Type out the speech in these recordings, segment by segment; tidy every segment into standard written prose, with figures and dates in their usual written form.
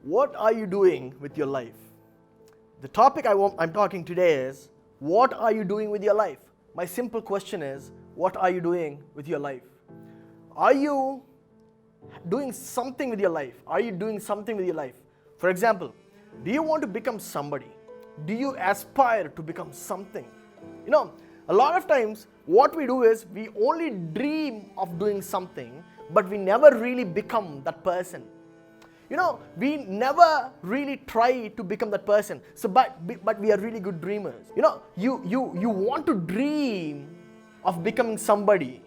What are you doing with your life? The topic I'm talking today is, what are you doing with your life? My simple question is, what are you doing with your life? Are you doing something with your life? Are you doing something with your life? For example, do you want to become somebody? Do you aspire to become something? A lot of times what we do is we only dream of doing something, but we never really become that person. We never really try to become that person. But we are really good dreamers. You want to dream of becoming somebody,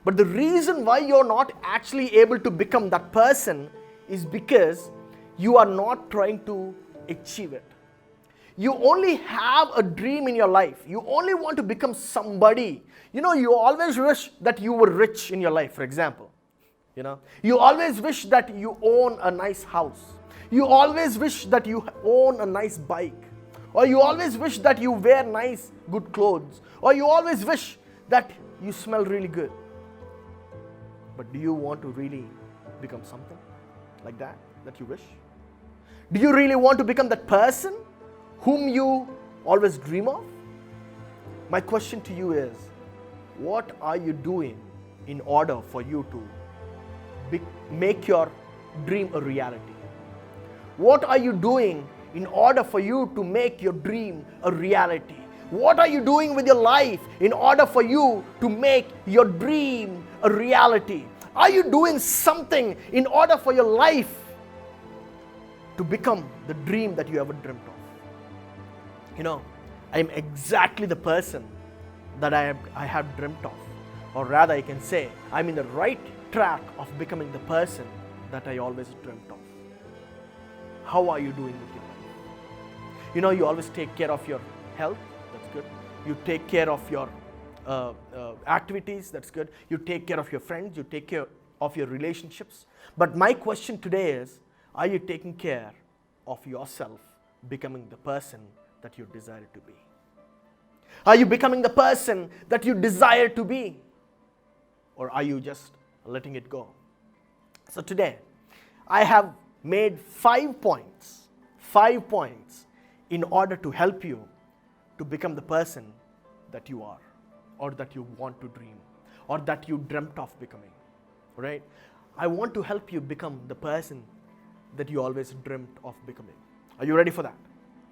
but the reason why you're not actually able to become that person is because you are not trying to achieve it. You only have a dream in your life. You only want to become somebody. You always wish that you were rich in your life, for example. You always wish that you own a nice house. You always wish that you own a nice bike. Or you always wish that you wear nice, good clothes. Or you always wish that you smell really good. But do you want to really become something like that you wish? Do you really want to become that person whom you always dream of? My question to you is, what are you doing in order for you to make your dream a reality? What are you doing in order for you to make your dream a reality? What are you doing with your life in order for you to make your dream a reality? Are you doing something in order for your life to become the dream that you ever dreamt of? I am exactly the person that I have dreamt of. Or rather, I can say, I'm in the right track of becoming the person that I always dreamt of. How are you doing with your life? You always take care of your health. That's good. You take care of your activities. That's good. You take care of your friends. You take care of your relationships. But my question today is, are you taking care of yourself, becoming the person that you desire to be? Are you becoming the person that you desire to be? Or are you just letting it go? So today, I have made 5 points in order to help you to become the person that you are, or that you want to dream, or that you dreamt of becoming, right? I want to help you become the person that you always dreamt of becoming. Are you ready for that?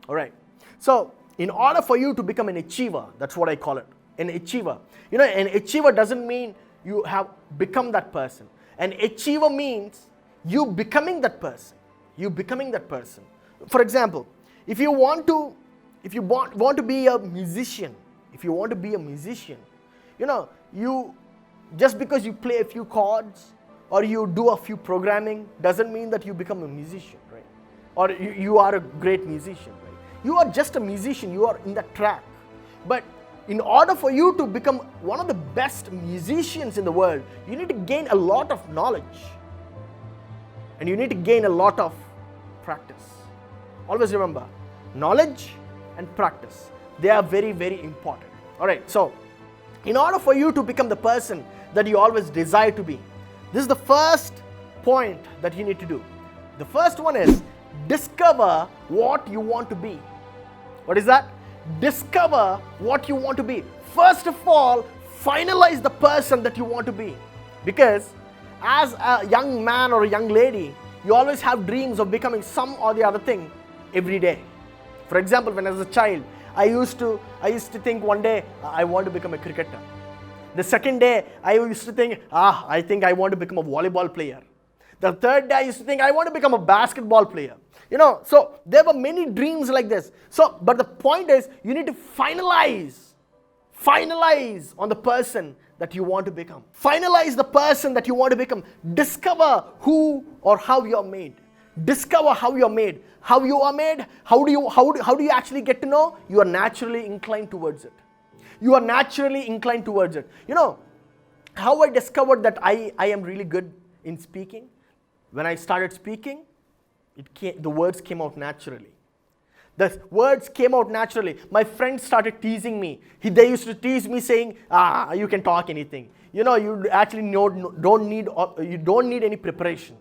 All right. So, in order for you to become an achiever, that's what I call it, an achiever. An achiever doesn't mean you have become that person. An achiever means you becoming that person. You becoming that person. For example, if you want to be a musician, you just because you play a few chords or you do a few programming doesn't mean that you become a musician, right? Or you are a great musician, right? You are just a musician. You are in that track. But in order for you to become one of the best musicians in the world, you need to gain a lot of knowledge. And you need to gain a lot of practice. Always remember, knowledge and practice, they are very, very important. All right, so in order for you to become the person that you always desire to be, this is the first point that you need to do. The first one is, discover what you want to be. What is that? Discover what you want to be. First of all, finalize the person that you want to be. Because as a young man or a young lady, you always have dreams of becoming some or the other thing every day. For example, when I was a child, I used to think one day, I want to become a cricketer. The second day, I used to think, I think I want to become a volleyball player. The third day, I used to think, I want to become a basketball player. So there were many dreams like this. But the point is, you need to finalize on the person that you want to become. Finalize the person that you want to become. Discover who or how you are made. Discover how you are made. How you are made, how do you actually get to know? You are naturally inclined towards it. How I discovered that I am really good in speaking? When I started speaking, the words came out naturally. The words came out naturally. My friends started teasing me. They used to tease me saying, you can talk anything. You actually don't need any preparation.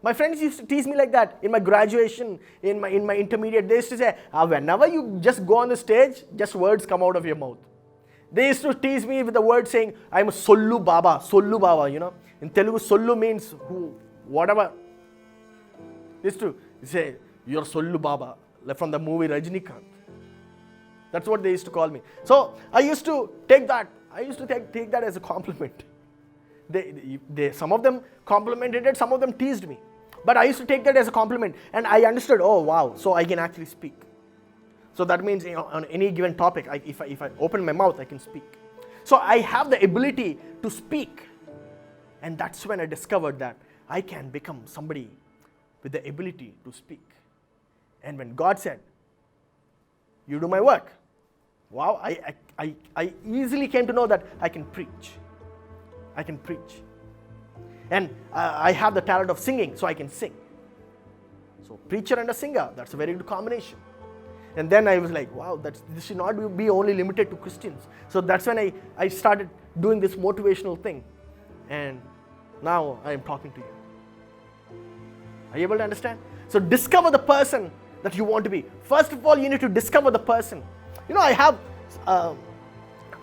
My friends used to tease me like that in my graduation, in my intermediate. They used to say, whenever you just go on the stage, just words come out of your mouth. They used to tease me with the word saying, I'm a Sollu Baba, you know. In Telugu, Sollu means who, whatever. They used to say, you're Sollu Baba, like from the movie Rajinikanth. That's what they used to call me. So I used to take that. I used to take that as a compliment. Some of them complimented it, some of them teased me. But I used to take that as a compliment. And I understood, oh wow, so I can actually speak. So that means, you know, on any given topic, if I open my mouth, I can speak. So I have the ability to speak. And that's when I discovered that I can become somebody with the ability to speak. And when God said, you do my work, wow, I easily came to know that I can preach. I can preach. And I have the talent of singing, so I can sing. So preacher and a singer, that's a very good combination. And then I was like, wow, this should not be only limited to Christians. So that's when I started doing this motivational thing. And now I am talking to you. Are you able to understand? So discover the person that you want to be. First of all, you need to discover the person. You know, I have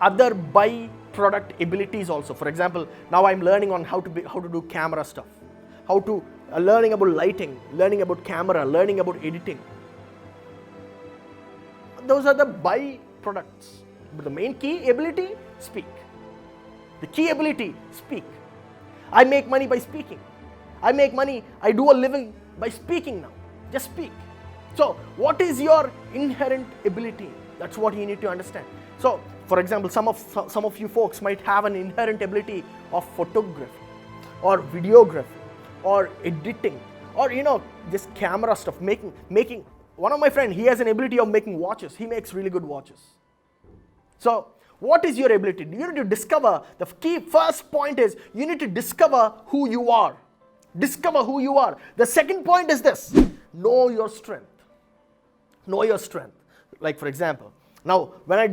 other byproduct abilities also. For example, now I'm learning on how to do camera stuff, learning about lighting, learning about camera, learning about editing. Those are the byproducts. But the main key ability, speak. The key ability, speak. I make money by speaking. I do a living by speaking now. Just speak. So, what is your inherent ability? That's what you need to understand. So, for example, some of you folks might have an inherent ability of photography, or videography, or editing, or you know, just camera stuff, making. One of my friends, he has an ability of making watches. He makes really good watches. So, what is your ability? You need to discover, the key first point is, you need to discover who you are. Discover who you are. The second point is this, know your strength. Know your strength. Like for example, now when I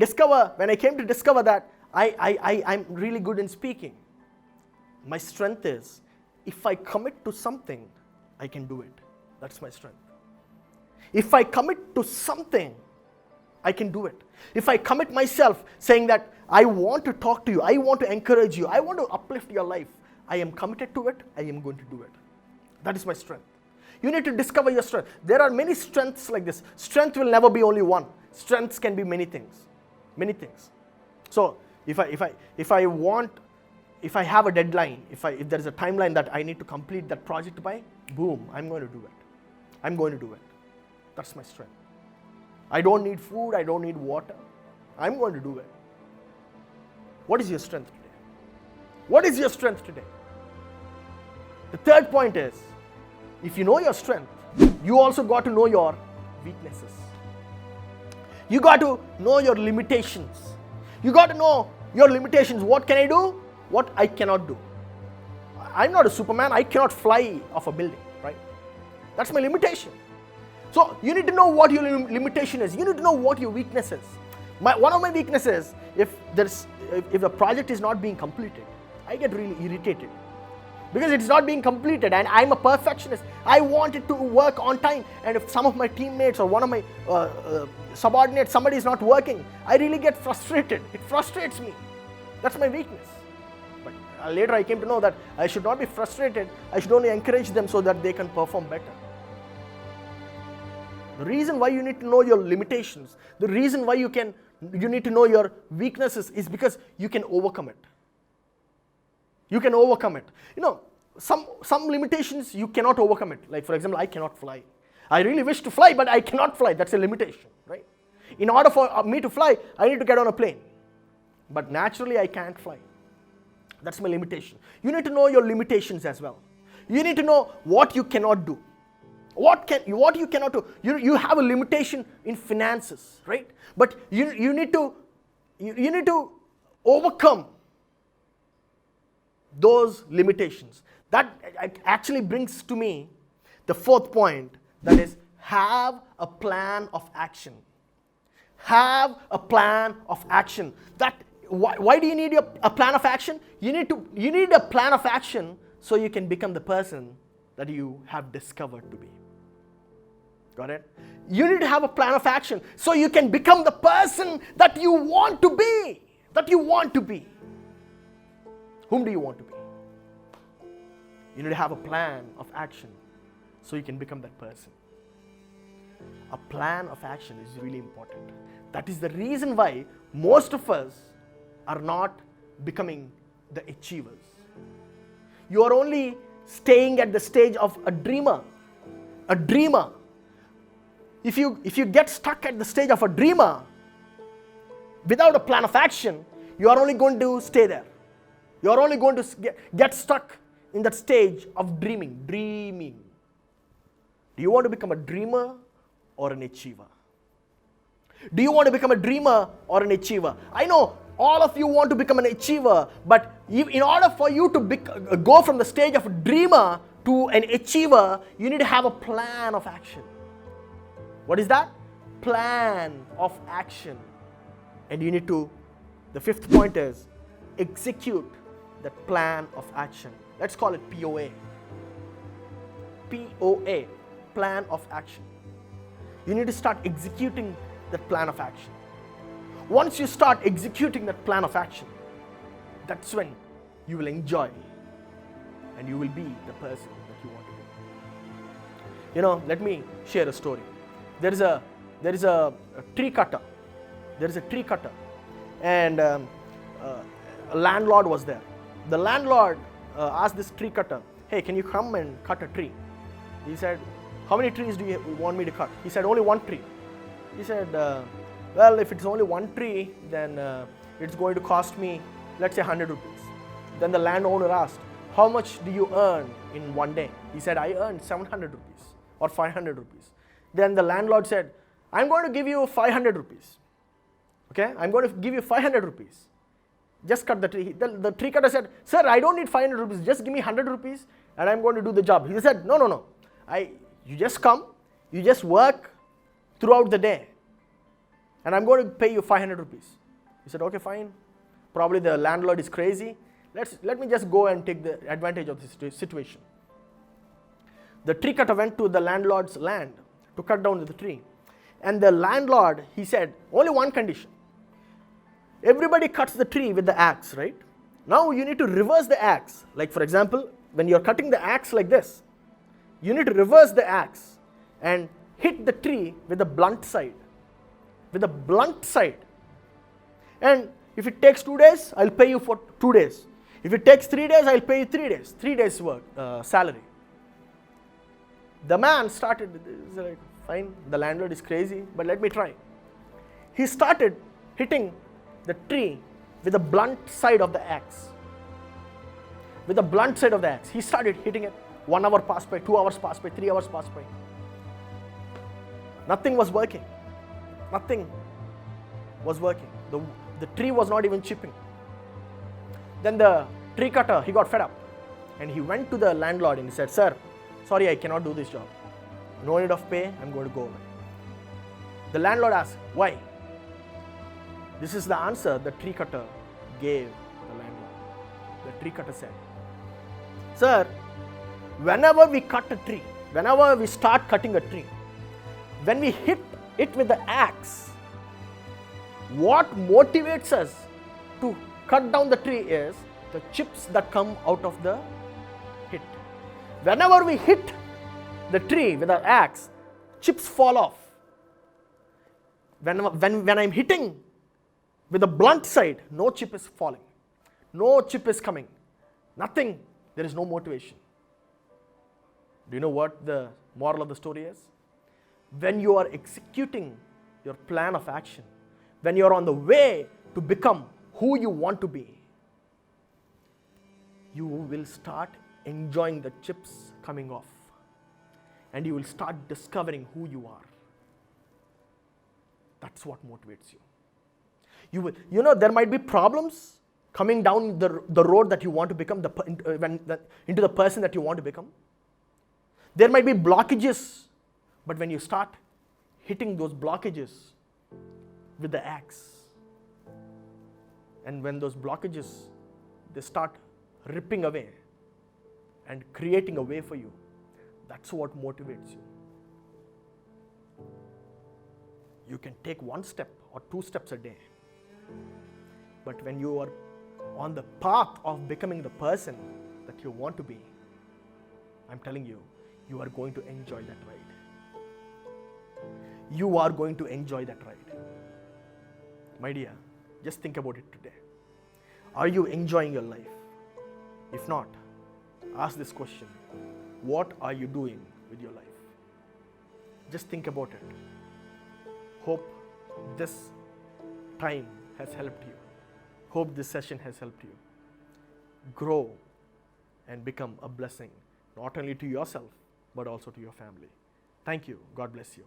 came to discover that I'm really good in speaking, my strength is, if I commit to something, I can do it. That's my strength. If I commit to something, I can do it. If I commit myself saying that I want to talk to you, I want to encourage you, I want to uplift your life, I am committed to it, I am going to do it. That is my strength. You need to discover your strength. There are many strengths like this. Strength will never be only one. Strengths can be many things. Many things. So if I have a deadline, if there is a timeline that I need to complete that project by, boom, I'm going to do it. I'm going to do it. That's my strength. I don't need food, I don't need water. I'm going to do it. What is your strength today? What is your strength today? The third point is, if you know your strength, you also got to know your weaknesses. You got to know your limitations. You got to know your limitations. What can I do? What I cannot do. I'm not a Superman. I cannot fly off a building, right? That's my limitation. So you need to know what your limitation is. You need to know what your weakness is. One of my weaknesses, if the project is not being completed, I get really irritated. Because it's not being completed and I'm a perfectionist. I want it to work on time. And if some of my teammates or one of my subordinates, somebody is not working, I really get frustrated. It frustrates me. That's my weakness. But later I came to know that I should not be frustrated. I should only encourage them so that they can perform better. The reason why you need to know your limitations, the reason why you need to know your weaknesses is because you can overcome it. You can overcome it. You know, some limitations you cannot overcome it. Like for example, I cannot fly. I really wish to fly, but I cannot fly. That's a limitation, right? In order for me to fly, I need to get on a plane. But naturally, I can't fly. That's my limitation. You need to know your limitations as well. You need to know what you cannot do. What you cannot do. You have a limitation in finances, right? But you need to overcome those limitations. That actually brings to me the fourth point, that is, have a plan of action. Have a plan of action. Why do you need a plan of action? You need a plan of action so you can become the person that you have discovered to be. Got it? You need to have a plan of action so you can become the person that you want to be. That you want to be. Whom do you want to be? You need to have a plan of action so you can become that person. A plan of action is really important. That is the reason why most of us are not becoming the achievers. You are only staying at the stage of a dreamer. A dreamer. If you get stuck at the stage of a dreamer without a plan of action, you are only going to stay there. You are only going to get stuck in that stage of dreaming. Do you want to become a dreamer or an achiever? Do you want to become a dreamer or an achiever? I know all of you want to become an achiever, but in order for you to go from the stage of a dreamer to an achiever, you need to have a plan of action. What is that? Plan of action. And you need to, the fifth point is, execute that plan of action. Let's call it POA. POA, plan of action. You need to start executing that plan of action. Once you start executing that plan of action, that's when you will enjoy and you will be the person that you want to be. You know, let me share a story. There is a tree cutter. There is a tree cutter, and a landlord was there. The landlord asked this tree cutter, "Hey, can you come and cut a tree?" He said, "How many trees do you want me to cut?" He said, "Only one tree." He said, "Well, if it's only one tree, then it's going to cost me, let's say, 100 rupees." Then the landowner asked, "How much do you earn in one day?" He said, "I earn 700 rupees or 500 rupees." Then the landlord said, "I'm going to give you 500 rupees. Okay, I'm going to give you 500 rupees. Just cut the tree." The tree cutter said, "Sir, I don't need 500 rupees. Just give me 100 rupees and I'm going to do the job." He said, No. You just come, you just work throughout the day and I'm going to pay you 500 rupees. He said, "Okay, fine. Probably the landlord is crazy. Let me just go and take the advantage of this situation." The tree cutter went to the landlord's land to cut down the tree. And the landlord, he said, only one condition. Everybody cuts the tree with the axe, right? Now you need to reverse the axe. Like, for example, when you're cutting the axe like this, you need to reverse the axe and hit the tree with the blunt side. With the blunt side. And if it takes 2 days, I'll pay you for 2 days. If it takes 3 days, I'll pay you 3 days. 3 days work, salary. The man started, like, fine, the landlord is crazy, but let me try. He started hitting the tree with the blunt side of the axe. With the blunt side of the axe. He started hitting it. 1 hour passed by, 2 hours passed by, 3 hours passed by. Nothing was working. Nothing was working. The tree was not even chipping. Then the tree cutter, he got fed up. And he went to the landlord and he said, "Sir, sorry, I cannot do this job. No need of pay, I'm going to go away." The landlord asked, "Why?" This is the answer the tree cutter gave the landlord. The tree cutter said, "Sir, whenever we cut a tree, whenever we start cutting a tree, when we hit it with the axe, what motivates us to cut down the tree is the chips that come out of the hit. Whenever we hit the tree with an axe, chips fall off. When I'm hitting with the blunt side, no chip is falling. No chip is coming. Nothing. There is no motivation." Do you know what the moral of the story is? When you are executing your plan of action, when you are on the way to become who you want to be, you will start enjoying the chips coming off. And you will start discovering who you are. That's what motivates you. There might be problems coming down the road that you want to become, into the person that you want to become. There might be blockages, but when you start hitting those blockages with the axe, and when those blockages, they start ripping away and creating a way for you, That's what motivates you. You can take 1 step or 2 steps a day. But when you are on the path of becoming the person that you want to be, I'm telling you, you are going to enjoy that ride. You are going to enjoy that ride. My dear, just think about it today. Are you enjoying your life? If not, ask this question. What are you doing with your life? Just think about it. Hope this time has helped you. Hope this session has helped you grow and become a blessing, not only to yourself, but also to your family. Thank you. God bless you.